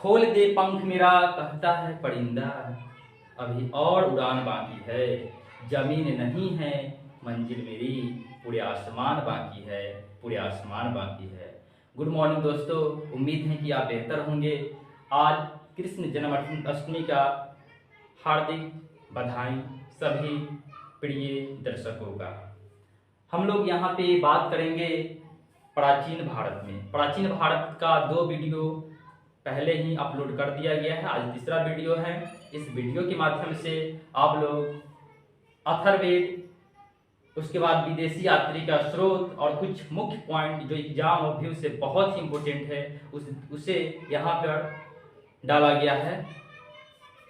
खोल दे पंख मेरा कहता है परिंदा, अभी और उड़ान बाकी है। जमीन नहीं है मंजिल मेरी, पूरे आसमान बाकी है, पूरे आसमान बाकी है। गुड मॉर्निंग दोस्तों, उम्मीद है कि आप बेहतर होंगे। आज कृष्ण जन्माष्टमी का हार्दिक बधाई सभी प्रिय दर्शकों का। हम लोग यहाँ पे बात करेंगे प्राचीन भारत में। प्राचीन भारत का 2 वीडियो पहले ही अपलोड कर दिया गया है, आज तीसरा वीडियो है। इस वीडियो के माध्यम से आप लोग अथर्ववेद, उसके बाद विदेशी यात्री का स्रोत और कुछ मुख्य पॉइंट जो एग्जाम और व्यू से बहुत ही इम्पोर्टेंट है उसे यहाँ पर डाला गया है।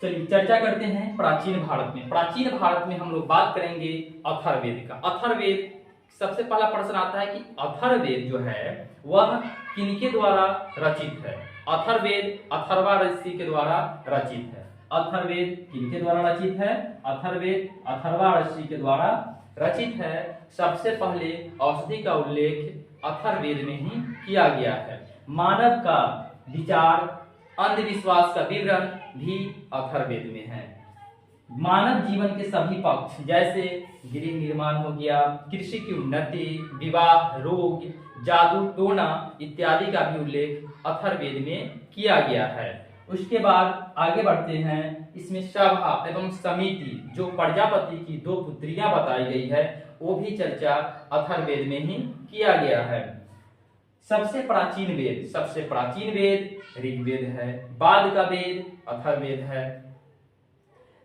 चलिए चर्चा करते हैं प्राचीन भारत में। प्राचीन भारत में हम लोग बात करेंगे अथर्ववेद का। अथर्ववेद, सबसे पहला प्रश्न आता है कि अथर्ववेद जो है वह किनके द्वारा रचित है। अथर्ववेद अथर्वा ऋषि के द्वारा रचित है। अथर्ववेद किनके द्वारा रचित है? अथर्ववेद अथर्वा ऋषि के द्वारा रचित है। सबसे पहले औषधि का उल्लेख अथर्ववेद में ही किया गया है। मानव का विचार, अंधविश्वास का विवरण भी अथर्ववेद में है। मानव जीवन के सभी पक्ष जैसे गृह निर्माण हो गया, कृषि की उन्नति, विवाह, रोग, जादू टोना इत्यादि का भी उल्लेख अथर्ववेद में किया गया है। उसके बाद आगे बढ़ते हैं। इसमें सभा एवं समिति, जो प्रजापति की 2 पुत्रियां बताई गई है, वो भी चर्चा अथर्ववेद में ही किया गया है। सबसे प्राचीन वेद ऋग्वेद है। बाद का वेद अथर्ववेद है।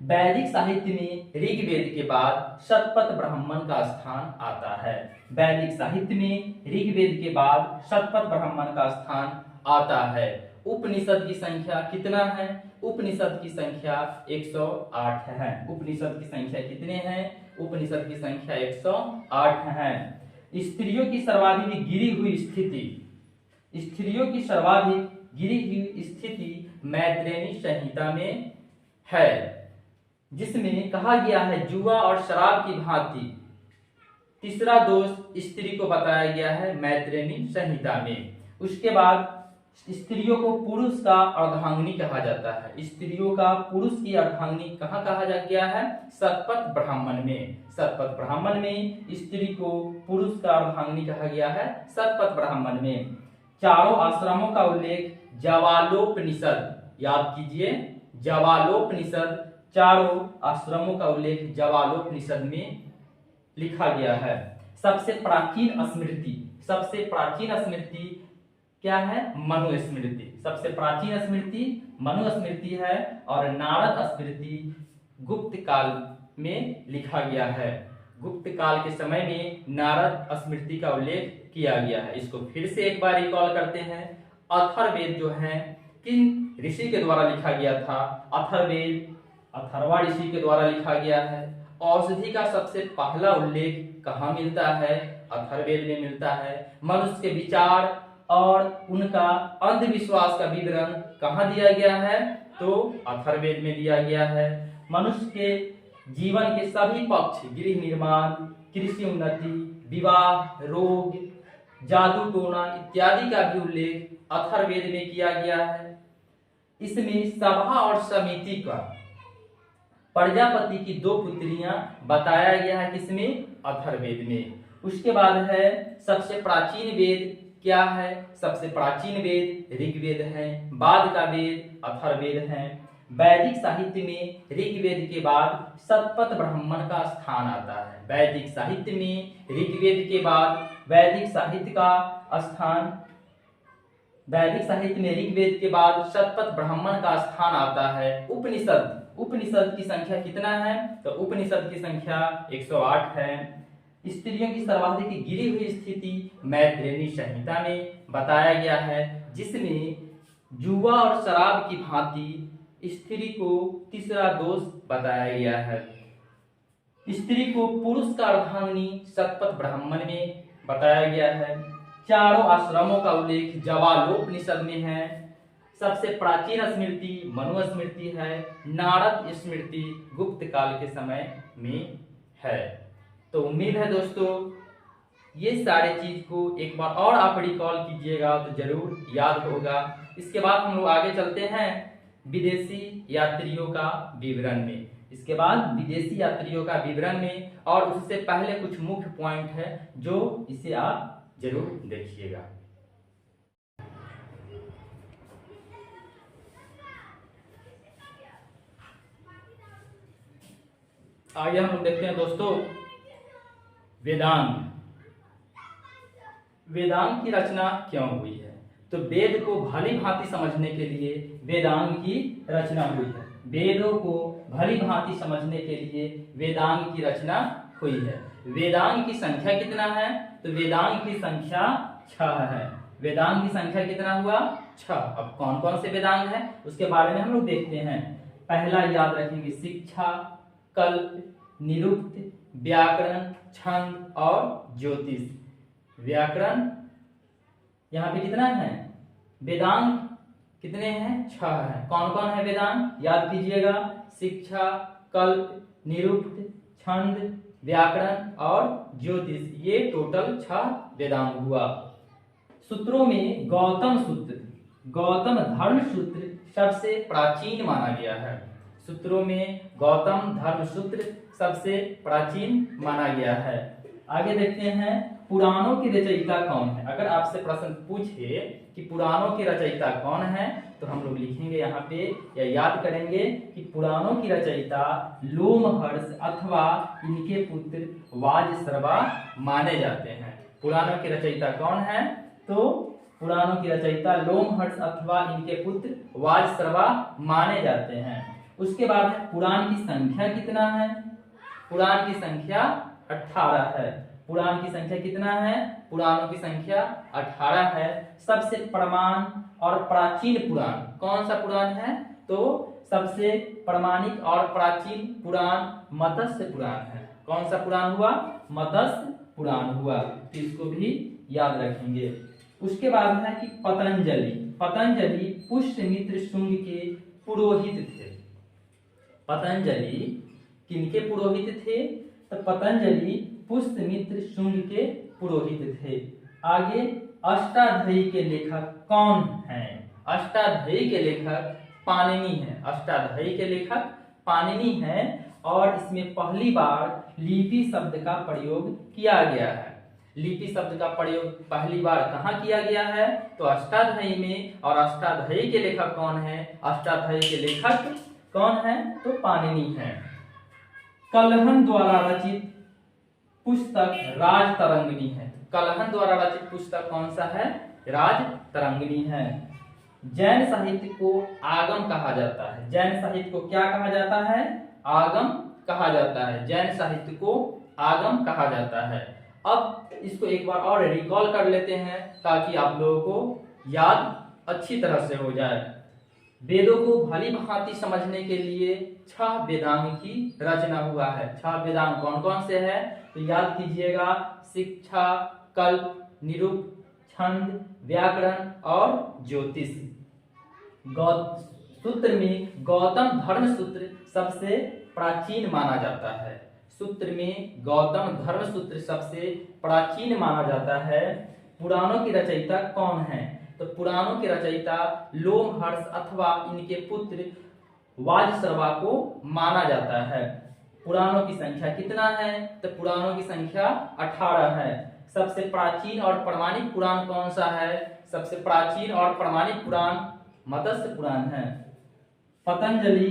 वैदिक साहित्य में ऋग्वेद के बाद शतपथ ब्राह्मण का स्थान आता है। वैदिक साहित्य में ऋग्वेद के बाद शतपथ ब्राह्मण का स्थान आता है। उपनिषद की संख्या कितना है? उपनिषद की संख्या 108 है। उपनिषद की संख्या कितने हैं? उपनिषद की संख्या 108 है। स्त्रियों की सर्वाधिक गिरी हुई स्थिति मैत्रेयी संहिता में है, जिसमें कहा गया है जुआ और शराब की भांति तीसरा दोष स्त्री को बताया गया है मैत्रेयी संहिता में। उसके बाद स्त्रियों को पुरुष का अर्धांगिनी कहा जाता है। स्त्रियों का पुरुष की अर्धांगिनी कहाँ कहा जा गया है? शतपथ ब्राह्मण में। शतपथ ब्राह्मण में स्त्री को पुरुष का अर्धांगिनी कहा गया है, शतपथ ब्राह्मण में। चारों आश्रमों का उल्लेख जवालोपनिषद, याद कीजिए जवालोपनिषद, चारों आश्रमों का उल्लेख जवालोपनिषद में लिखा गया है। सबसे प्राचीन स्मृति क्या है? मनुस्मृति। सबसे प्राचीन स्मृति मनुस्मृति है और नारद स्मृति गुप्त काल में लिखा गया है। गुप्त काल के समय में नारद स्मृति का उल्लेख किया गया है। इसको फिर से एक बार रिकॉल करते हैं। अथर्ववेद जो है किन ऋषि के द्वारा लिखा गया था? अथर्ववेद अथर्वा ऋषि के द्वारा लिखा गया है। औषधि का सबसे पहला उल्लेख कहाँ मिलता है? अथर्ववेद में मिलता है। मनुष्य के विचार और उनका अंधविश्वास का विवरण कहाँ दिया गया है? तो अथर्ववेद में दिया गया है। मनुष्य के जीवन के सभी पक्ष, गृह निर्माण, कृषि उन्नति, विवाह, रोग, जादू टोना इत्यादि का भी उल्लेख अथर्ववेद में किया गया है। इसमें सभा और समिति का प्रजापति की 2 पुत्रियां बताया गया है। किसमें? अथर्ववेद में। उसके बाद है सबसे प्राचीन वेद क्या है? सबसे प्राचीन वेद ऋग्वेद है। बाद का वेद अथर्ववेद है। वैदिक साहित्य में ऋग्वेद के बाद शतपथ ब्राह्मण का स्थान आता है। वैदिक साहित्य में ऋग्वेद के बाद वैदिक साहित्य में ऋग्वेद के बाद शतपथ ब्राह्मण का स्थान आता है। उपनिषद की संख्या कितना है? तो उपनिषद की संख्या 108 है। स्त्रियों की सर्वाधिक गिरी हुई स्थिति मैत्रेयी संहिता में बताया गया है, जिसमें जुआ और शराब की भांति स्त्री को तीसरा दोष बताया गया है। स्त्री को पुरुष का अर्धांगिनी शतपथ ब्राह्मण में बताया गया है। चारों आश्रमों का उल्लेख जवालोपनिषद में है। सबसे प्राचीन स्मृति मनुस्मृति है। नारद स्मृति गुप्त काल के समय में है। तो उम्मीद है दोस्तों ये सारे चीज को एक बार और आप रिकॉल कीजिएगा तो जरूर याद होगा। इसके बाद हम लोग आगे चलते हैं विदेशी यात्रियों का विवरण में। इसके बाद विदेशी यात्रियों का विवरण में, और उससे पहले कुछ मुख्य पॉइंट है जो इसे आप जरूर देखिएगा। आगे हम लोग देखते हैं दोस्तों वेदांत। वेदांत की रचना क्यों हुई है? तो वेद को भली भांति समझने के लिए वेदांत की रचना हुई है। वेदों को भली भांति समझने के लिए वेदांत की रचना हुई है। वेदांत की संख्या कितना है? तो वेदांत की संख्या 6 है। वेदांत की संख्या कितना हुआ? 6। अब कौन कौन से वेदांत है उसके बारे में हम लोग देखते हैं। पहला याद रखेंगे शिक्षा, कल्प, निरुक्त, व्याकरण, छंद और ज्योतिष। व्याकरण यहाँ पे कितना है? वेदांत कितने हैं? 6 है। कौन कौन है वेदांत? याद कीजिएगा, शिक्षा, कल्प, निरुक्त, छंद, व्याकरण और ज्योतिष। ये टोटल 6 वेदांत हुआ। सूत्रों में गौतम सूत्र, गौतम धर्म सूत्र सबसे प्राचीन माना गया है। सूत्रों में गौतम धर्म सूत्र सबसे प्राचीन माना गया है। आगे देखते हैं पुराणों की रचयिता कौन है। अगर आपसे प्रश्न पूछे कि पुराणों की रचयिता कौन है तो हम लोग लिखेंगे यहाँ पे या याद करेंगे कि पुराणों की रचयिता लोमहर्ष अथवा इनके पुत्र वाजश्रवा माने जाते हैं। पुराणों की रचयिता कौन है? तो पुराणों की रचयिता लोमहर्ष अथवा इनके पुत्र वाजश्रवा माने जाते हैं। उसके बाद पुराण की संख्या कितना है? पुराण की संख्या 18 है। पुराण की संख्या कितना है? पुराणों की संख्या 18 है। सबसे प्रमाण और प्राचीन पुराण कौन सा पुराण है? तो सबसे प्रमाणिक और प्राचीन पुराण मत्स्य पुराण है। कौन सा पुराण हुआ? मत्स्य पुराण हुआ। तो इसको भी याद रखेंगे। उसके बाद है कि पतंजलि। पतंजलि पुष्यमित्र शुंग के पुरोहित थे। पतंजलि किनके पुरोहित थे? तो पतंजलि पुष्यमित्र शुंग के पुरोहित थे। आगे अष्टाध्यायी के लेखक कौन हैं? अष्टाध्यायी के लेखक पाणिनि हैं। अष्टाध्यायी के लेखक पाणिनि हैं और इसमें पहली बार लिपि शब्द का प्रयोग किया गया है। लिपि शब्द का प्रयोग पहली बार कहाँ किया गया है? तो अष्टाध्यायी में। और अष्टाध्यायी के लेखक कौन है? अष्टाध्यायी के लेखक कौन है? तो पाणिनि हैं। कलहन द्वारा रचित पुस्तक राजतरंगिणी है। कलहन द्वारा रचित पुस्तक कौन सा है? राजतरंगिणी है। जैन साहित्य को आगम कहा जाता है। जैन साहित्य को क्या कहा जाता है? आगम कहा जाता है। जैन साहित्य को आगम कहा जाता है। अब इसको एक बार और रिकॉल कर लेते हैं ताकि आप लोगों को याद अच्छी तरह से हो जाए। वेदों को भली भांति समझने के लिए 6 वेदांग की रचना हुआ है। 6 वेदांग कौन कौन से है? तो याद कीजिएगा, शिक्षा, कल्प, निरुक्त, छंद, व्याकरण और ज्योतिष। सूत्र में गौतम धर्म सूत्र सबसे प्राचीन माना जाता है। सूत्र में गौतम धर्म सूत्र सबसे प्राचीन माना जाता है। पुराणों की रचयिता कौन है? तो पुराणों के रचयिता लोमहर्ष अथवा इनके पुत्र वाजश्रवा को माना जाता है। पुराणों की संख्या कितना है? तो पुराणों की संख्या 18 है। सबसे प्राचीन और प्रमाणिक पुराण कौन सा है? सबसे प्राचीन और प्रमाणिक पुराण मत्स्य पुराण है। पतंजलि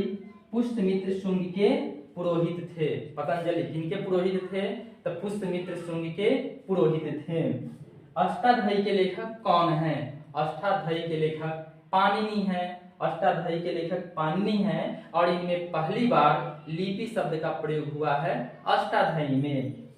पुष्यमित्र शुंग के पुरोहित थे। पतंजलि किनके पुरोहित थे? तो पुष्यमित्र शुंग के पुरोहित थे। अष्टाध्यायी के लेखक कौन है? अष्टाध्यायी के लेखक पाणिनि है। अष्टाध्यायी के लेखक पाणिनि हैं और इनमें पहली बार लिपि शब्द का प्रयोग हुआ है अष्टाध्यायी में।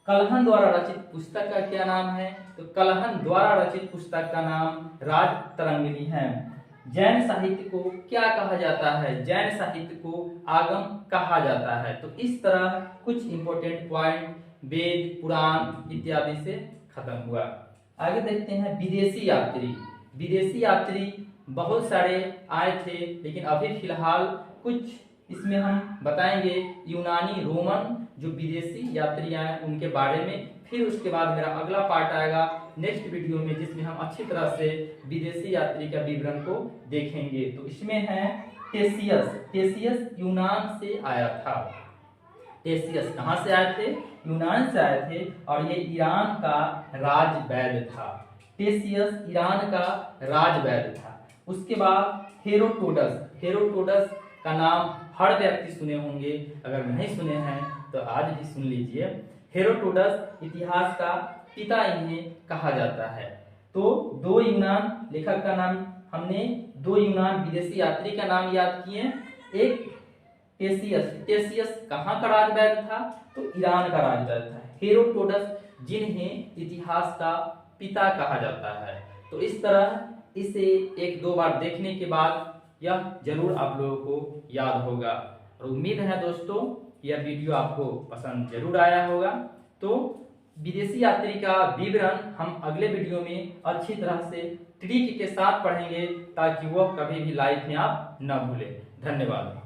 कलहन द्वारा रचित पुस्तक का क्या नाम है? तो कलहन द्वारा रचित पुस्तक का नाम राजतरंगिणी है। जैन साहित्य को क्या कहा जाता है? जैन साहित्य को आगम कहा जाता है। तो इस तरह कुछ इंपॉर्टेंट पॉइंट वेद, पुराण इत्यादि से खत्म हुआ। आगे देखते हैं विदेशी यात्री। विदेशी यात्री बहुत सारे आए थे, लेकिन अभी फिलहाल कुछ इसमें हम बताएंगे यूनानी, रोमन जो विदेशी यात्री आए उनके बारे में फिर उसके बाद मेरा अगला पार्ट आएगा नेक्स्ट वीडियो में, जिसमें हम अच्छी तरह से विदेशी यात्री का विवरण को देखेंगे। तो इसमें है टेसियस। टेसियस यूनान से आया था। टेसियस कहाँ से आए थे? यूनान से आए थे और ये ईरान का राजवैद्य था। टेसियस ईरान का राजवैद्य था। उसके बाद हेरोडोटस। हेरोडोटस का नाम हर व्यक्ति सुने होंगे, अगर नहीं सुने हैं तो आज भी सुन लीजिए। हेरोडोटस इतिहास का पिता इन्हें कहा जाता है। तो दो यूनान लेखक का नाम हमने, दो यूनान विदेशी यात्री का नाम याद किए। एक टेसियस। टेसियस कहाँ का राजवैद्य था? तो ईरान का राजवैद्य था। हेरोडोटस जिन्हें इतिहास का पिता कहा जाता है। तो इस तरह इसे एक दो बार देखने के बाद यह जरूर आप लोगों को याद होगा। और उम्मीद है दोस्तों यह वीडियो आपको पसंद जरूर आया होगा। तो विदेशी यात्री का विवरण हम अगले वीडियो में अच्छी तरह से ट्रिक के साथ पढ़ेंगे, ताकि वह कभी भी लाइफ में आप न भूलें। धन्यवाद।